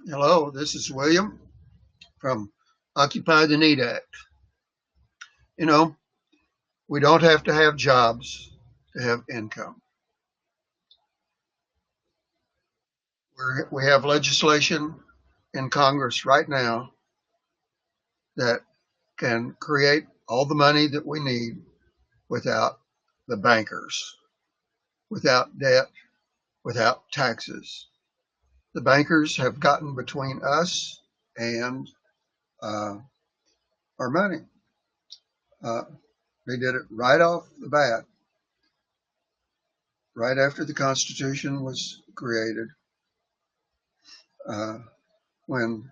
Hello, this is William from Occupy the Need Act. You know, we don't have to have jobs to have income. We have legislation in Congress right now that can create all the money that we need without the bankers, without debt, without taxes. The bankers have gotten between us and uh, our money. Uh, they did it right off the bat, right after the Constitution was created. Uh, when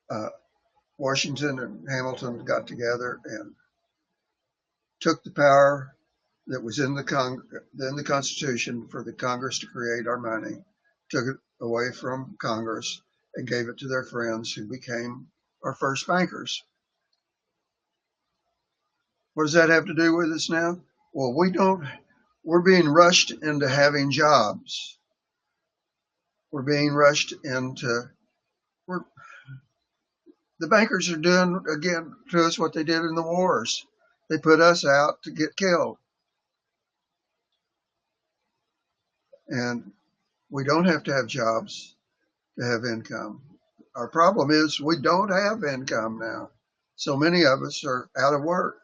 uh, Washington and Hamilton got together and took the power that was in the Constitution for the Congress to create our money, took it away from Congress and gave it to their friends who became our first bankers. What does that have to do with us now? Well, we don't. We're being rushed into having jobs. We're being rushed into. We're, the bankers are doing again to us what they did in the wars. They put us out to get killed. And we don't have to have jobs to have income. Our problem is we don't have income now. So many of us are out of work.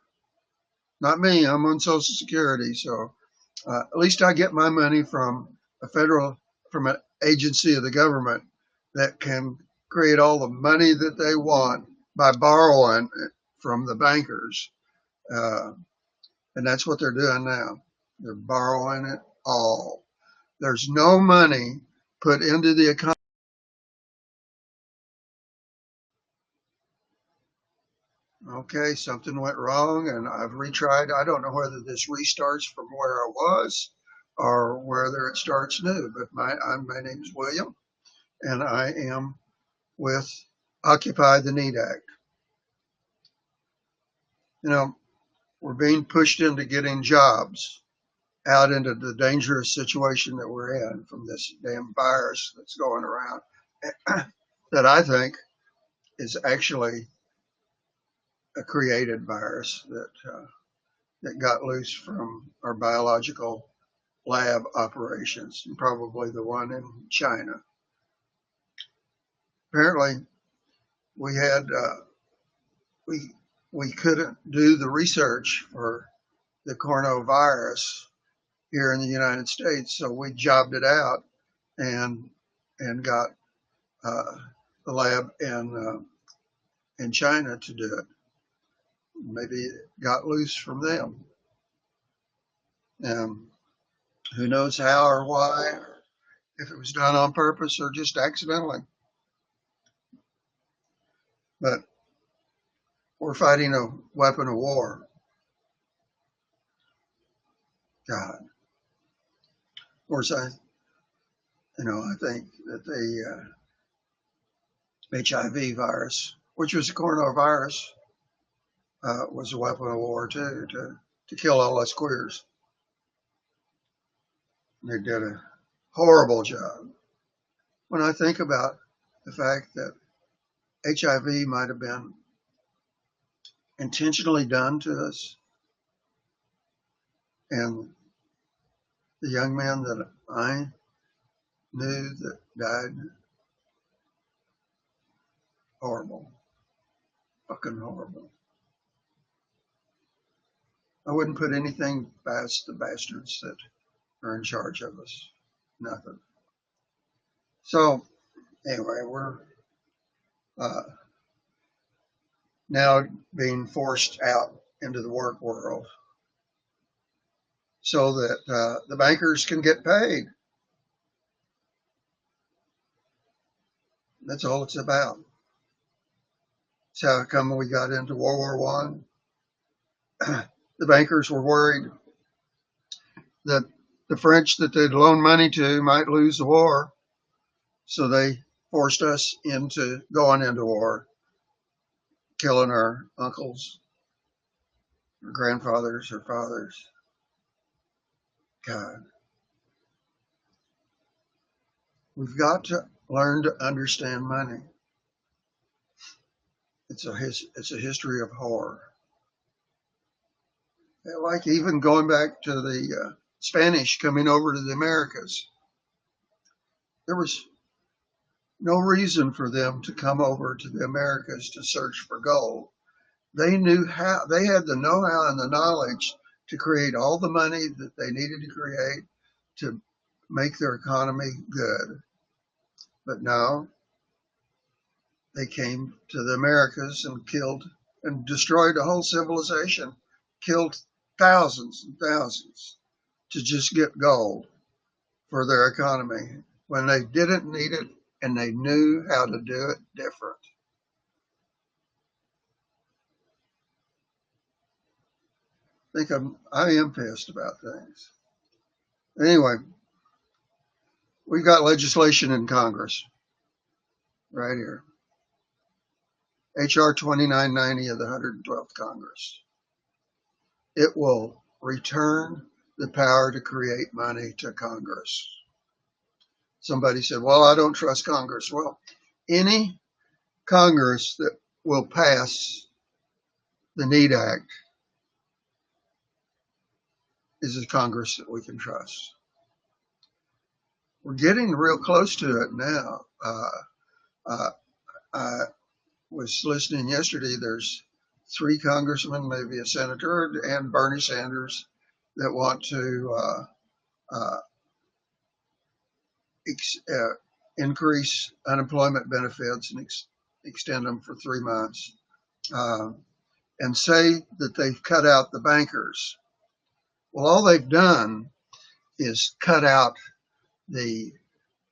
Not me, I'm on Social Security. So at least I get my money from from an agency of the government that can create all the money that they want by borrowing it from the bankers. Uh, and that's what they're doing now. They're borrowing it all. There's no money put into the economy. Okay, something went wrong and I've retried. I don't know whether this restarts from where I was or whether it starts new, but my name is William and I am with Occupy the Need Act. You know, we're being pushed into getting jobs out into the dangerous situation that we're in from this damn virus that's going around that I think is actually a created virus that got loose from our biological lab operations, and probably the one in China. Apparently, we had we we couldn't do the research for the coronavirus here in the United States, so we jobbed it out and got uh, the lab in China to do it. Maybe it got loose from them. Um, who knows how or why, or if it was done on purpose or just accidentally. But we're fighting a weapon of war. God, of course, I think that the HIV virus, which was a coronavirus, was a weapon of war too, to kill all us queers. They did a horrible job. When I think about the fact that HIV might have been intentionally done to us, and the young man that I knew that died, horrible, fucking horrible. I wouldn't put anything past the bastards that are in charge of us. Nothing. So anyway, we're uh, now being forced out into the work world so that the bankers can get paid. That's all it's about. That's how come we got into World War One. The bankers were worried that the French that they'd loaned money to might lose the war, so they forced us into going into war, killing our uncles, our grandfathers, our fathers. God, We've got to learn to understand money. It's a history of horror. Like even going back to the Spanish coming over to the Americas, there was no reason for them to come over to the Americas to search for gold. They knew how, they had the know-how and the knowledge to create all the money that they needed to create to make their economy good. But no, they came to the Americas and killed and destroyed a whole civilization, killed thousands and thousands to just get gold for their economy when they didn't need it and they knew how to do it different. I am pissed about things. Anyway, we've got legislation in Congress right here. HR 2990 of the 112th Congress. It will return the power to create money to Congress. Somebody said, well, I don't trust Congress. Well, any Congress that will pass the NEED Act is a Congress that we can trust. We're getting real close to it now. I was listening yesterday. There's 3 congressmen, maybe a senator, and Bernie Sanders that want to increase unemployment benefits and extend them for 3 months, and say that they've cut out the bankers. Well, all they've done is cut out the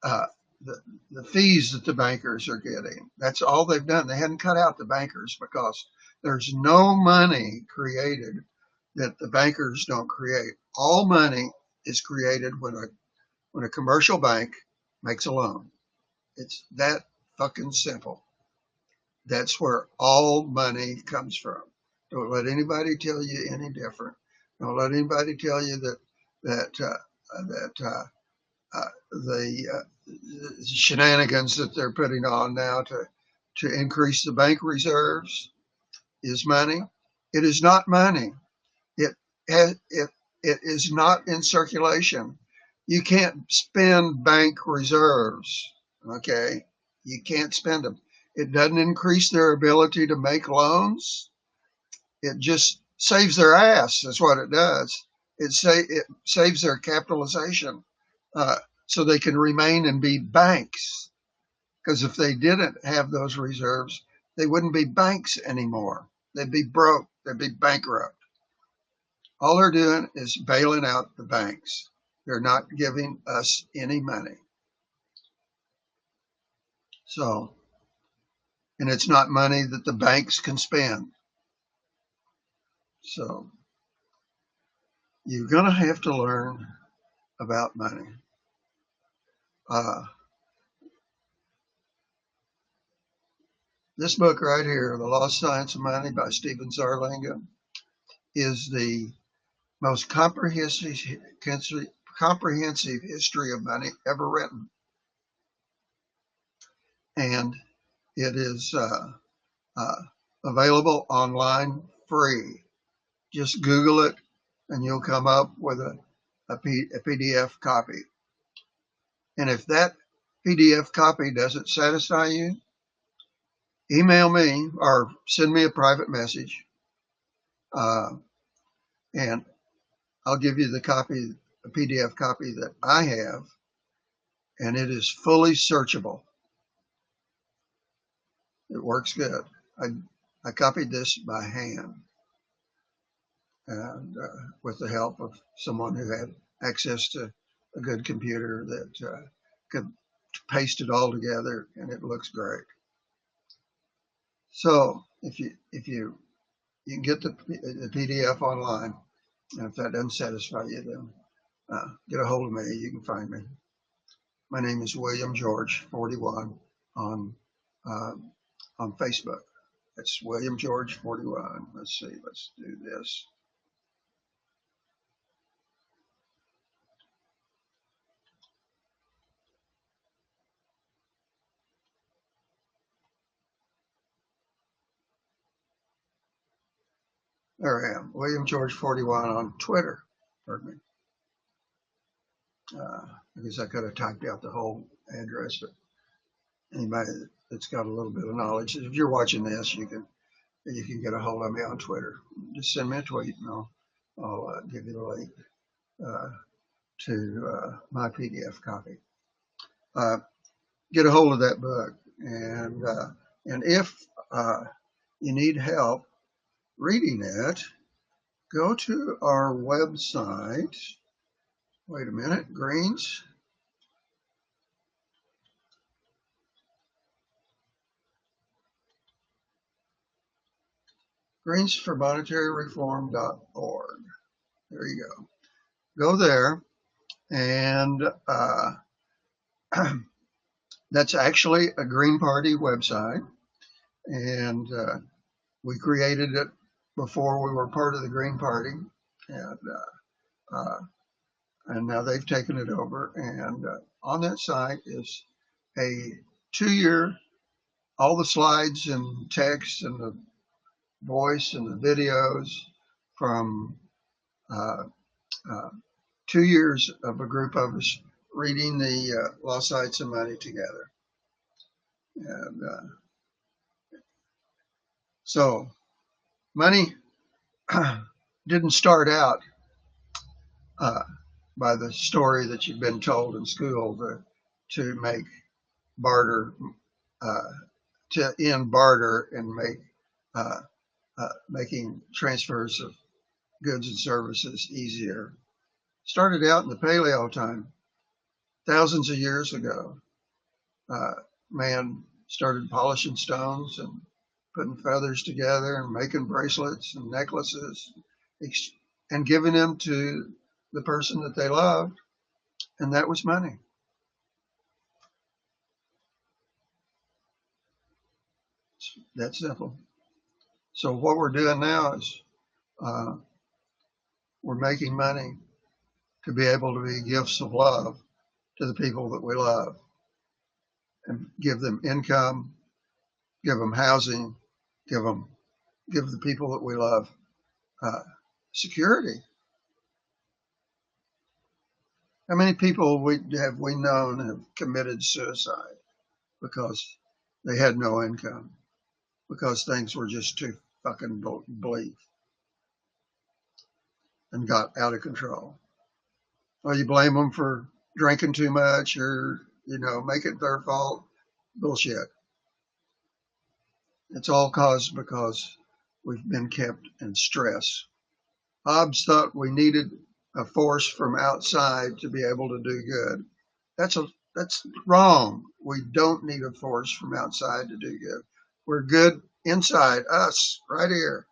uh, the fees that the bankers are getting. That's all they've done. They hadn't cut out the bankers because there's no money created that the bankers don't create. All money is created when a commercial bank makes a loan. It's that fucking simple. That's where all money comes from. Don't let anybody tell you any different. Don't let anybody tell you the shenanigans that they're putting on now to increase the bank reserves is money. It is not money. It it is not in circulation. You can't spend bank reserves. Okay, you can't spend them. It doesn't increase their ability to make loans. It just saves their ass. That's what it does. It saves their capitalization, so they can remain and be banks. Because if they didn't have those reserves, they wouldn't be banks anymore. They'd be broke. They'd be bankrupt. All they're doing is bailing out the banks. They're not giving us any money. So, and it's not money that the banks can spend. So, you're going to have to learn about money. This book right here, The Lost Science of Money by Stephen Zarlenga, is the most comprehensive history of money ever written. And it is available online free. Just Google it and you'll come up with a PDF copy. And if that PDF copy doesn't satisfy you, email me or send me a private message, and I'll give you the PDF copy that I have, and it is fully searchable. It works good. I copied this by hand, and with the help of someone who had access to a good computer that could paste it all together, and it looks great. So if you can get the PDF online, and if that doesn't satisfy you, then get a hold of me. You can find me. My name is William George 41 on Facebook. It's William George 41. Let's see. Let's do this. There I am, William George 41 on Twitter. Pardon me. I guess I could have typed out the whole address, but anybody that's got a little bit of knowledge, if you're watching this, you can get a hold of me on Twitter. Just send me a tweet, and I'll give you the link uh, to my PDF copy. Get a hold of that book, and if you need help reading it, go to our website. Wait a minute, Greens greensformonetaryreform.org. There you go. Go there, and that's actually a Green Party website, and we created it before we were part of the Green Party, and now they've taken it over. And on that site is a 2-year, all the slides and text and the voice and the videos from uh, 2 years of a group of us reading the Lost Sights of Money together. And so money didn't start out by the story that you've been told in school to make barter, to end barter and making transfers of goods and services easier. Started out in the Paleo time, thousands of years ago. Man started polishing stones and putting feathers together and making bracelets and necklaces and giving them to the person that they loved, and that was money. It's that simple. So what we're doing now is we're making money to be able to be gifts of love to the people that we love, and give them income, give them housing, give the people that we love security. How many people have we known have committed suicide because they had no income, because things were just too fucking bleak and got out of control? Well, you blame them for drinking too much, or make it their fault. Bullshit. It's all caused because we've been kept in stress. Hobbes thought we needed a force from outside to be able to do good. That's wrong. We don't need a force from outside to do good. We're good inside us, right here.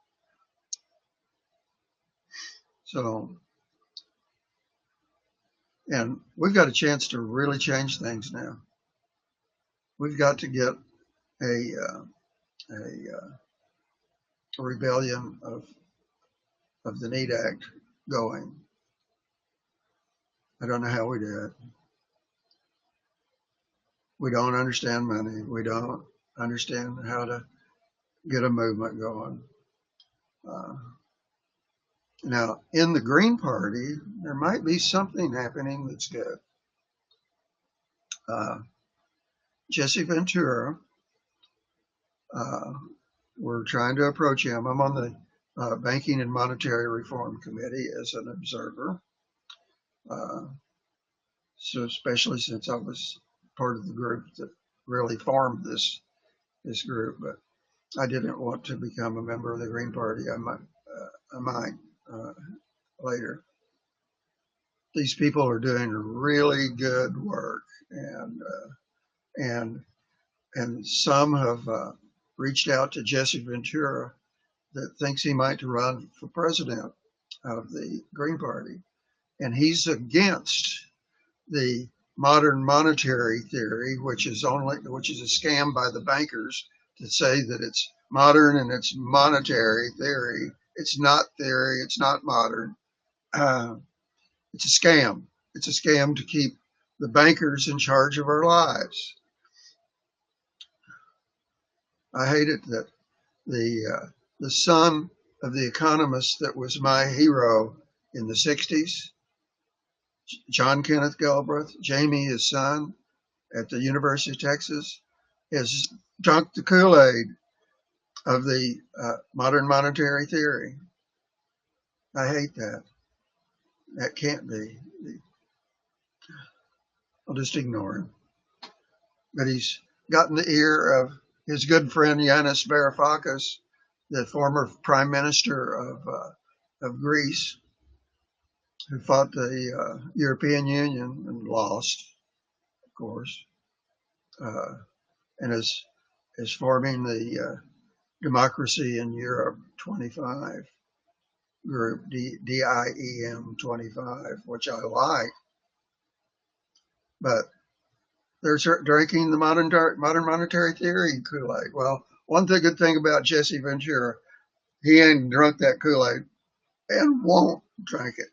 So, and we've got a chance to really change things now. We've got to get a rebellion of the Need Act going. I don't know how we do it. We don't understand money. We don't understand how to get a movement going. Now, in the Green Party, there might be something happening that's good. Jesse Ventura, we're trying to approach him. I'm on the Banking and Monetary Reform Committee as an observer. So especially since I was part of the group that really formed this group, but I didn't want to become a member of the Green Party. I might later. These people are doing really good work, and some have reached out to Jesse Ventura that thinks he might run for president of the Green Party, and he's against the modern monetary theory, which is a scam by the bankers to say that it's modern and it's monetary theory. It's not theory. It's not modern. It's a scam. It's a scam to keep the bankers in charge of our lives. I hate it that the son of the economist that was my hero in the 60s, John Kenneth Galbraith, Jamie, his son, at the University of Texas, has drunk the Kool-Aid of the modern monetary theory. I hate that. That can't be. I'll just ignore him. But he's gotten the ear of his good friend Yanis Varoufakis, the former prime minister of Greece, who fought the European Union and lost, of course, and is forming the Democracy in Europe 25 group, DIEM 25, which I like, but they're drinking the modern monetary theory Kool-Aid. Well, one good thing about Jesse Ventura, he ain't drunk that Kool-Aid and won't drink it.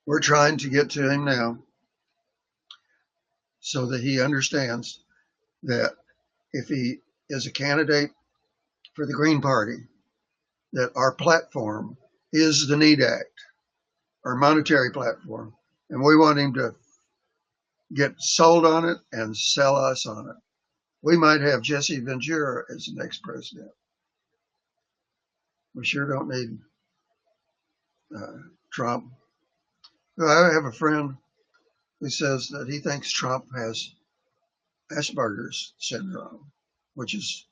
We're trying to get to him now so that he understands that if he is a candidate for the Green Party, that our platform is the NEED Act, our monetary platform, and we want him to get sold on it and sell us on it. We might have Jesse Ventura as the next president. We sure don't need Trump. I have a friend who says that he thinks Trump has Asperger's syndrome, which it's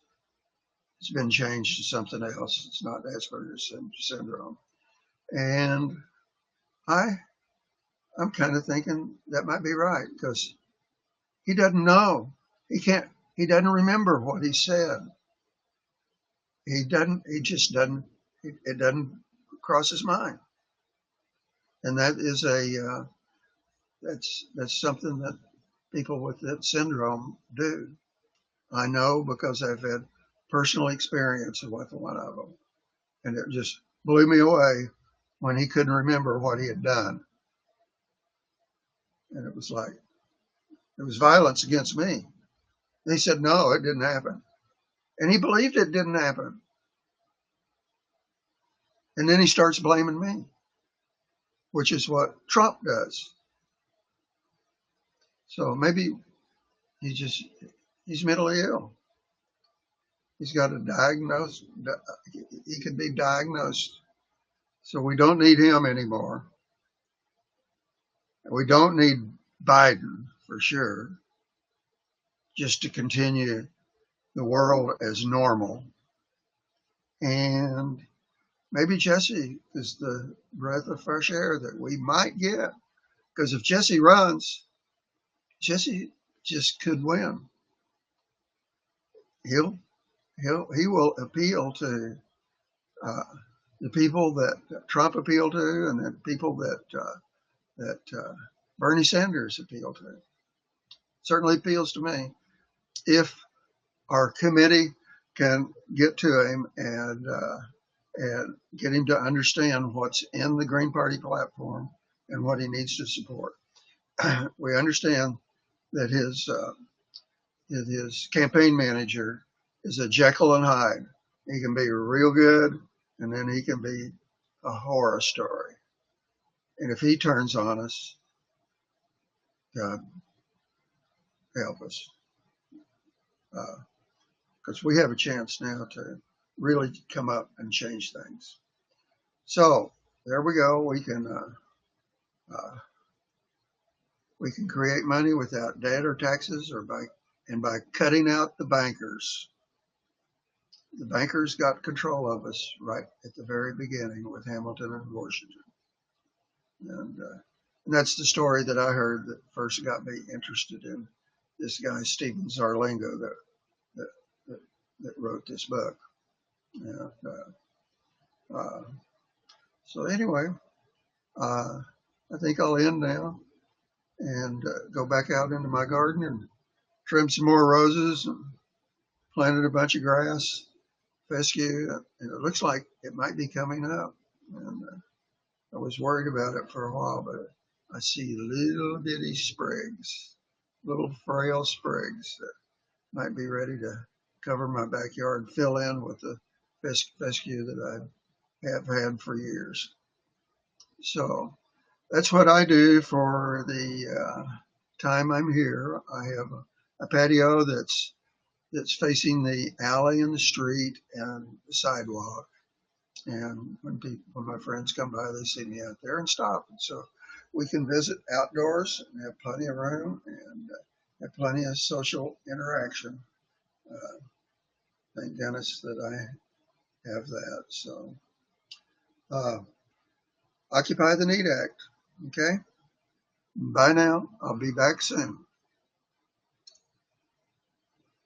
been changed to something else. It's not Asperger's syndrome. And I'm kind of thinking that might be right, because he doesn't know. He doesn't remember what he said. It doesn't cross his mind. And that is that's something that people with that syndrome do. I know because I've had personal experience with one of them. And it just blew me away when he couldn't remember what he had done. And it was like, it was violence against me. And he said, no, it didn't happen. And he believed it didn't happen. And then he starts blaming me, which is what Trump does. So maybe he's mentally ill. He's got a diagnosis. He can be diagnosed. So we don't need him anymore. We don't need Biden for sure, just to continue the world as normal. And maybe Jesse is the breath of fresh air that we might get. Because if Jesse runs, Jesse just could win. He will appeal to the people that Trump appealed to, and the people that Bernie Sanders appealed to. Certainly appeals to me. If our committee can get to him and get him to understand what's in the Green Party platform and what he needs to support. We understand that his campaign manager is a Jekyll and Hyde. He can be real good, and then he can be a horror story. And if he turns on us, God help us. Because we have a chance now to really come up and change things. So there we go. We can create money without debt or taxes, or by cutting out the bankers. The bankers got control of us right at the very beginning with Hamilton and Washington. And that's the story that I heard that first got me interested in this guy, Stephen Zarlenga, that wrote this book. And, so anyway, I think I'll end now and go back out into my garden and trim some more roses and planted a bunch of grass, fescue, and it looks like it might be coming up. And I was worried about it for a while, but I see little bitty sprigs, little frail sprigs that might be ready to cover my backyard and fill in with the fescue that I have had for years. So that's what I do for the time I'm here. I have a patio that's facing the alley and the street and the sidewalk. And when my friends come by, they see me out there and stop. And so we can visit outdoors and have plenty of room and have plenty of social interaction. Uh, thank goodness that I have that. So uh, occupy the need act. Okay. Bye now. I'll be back soon.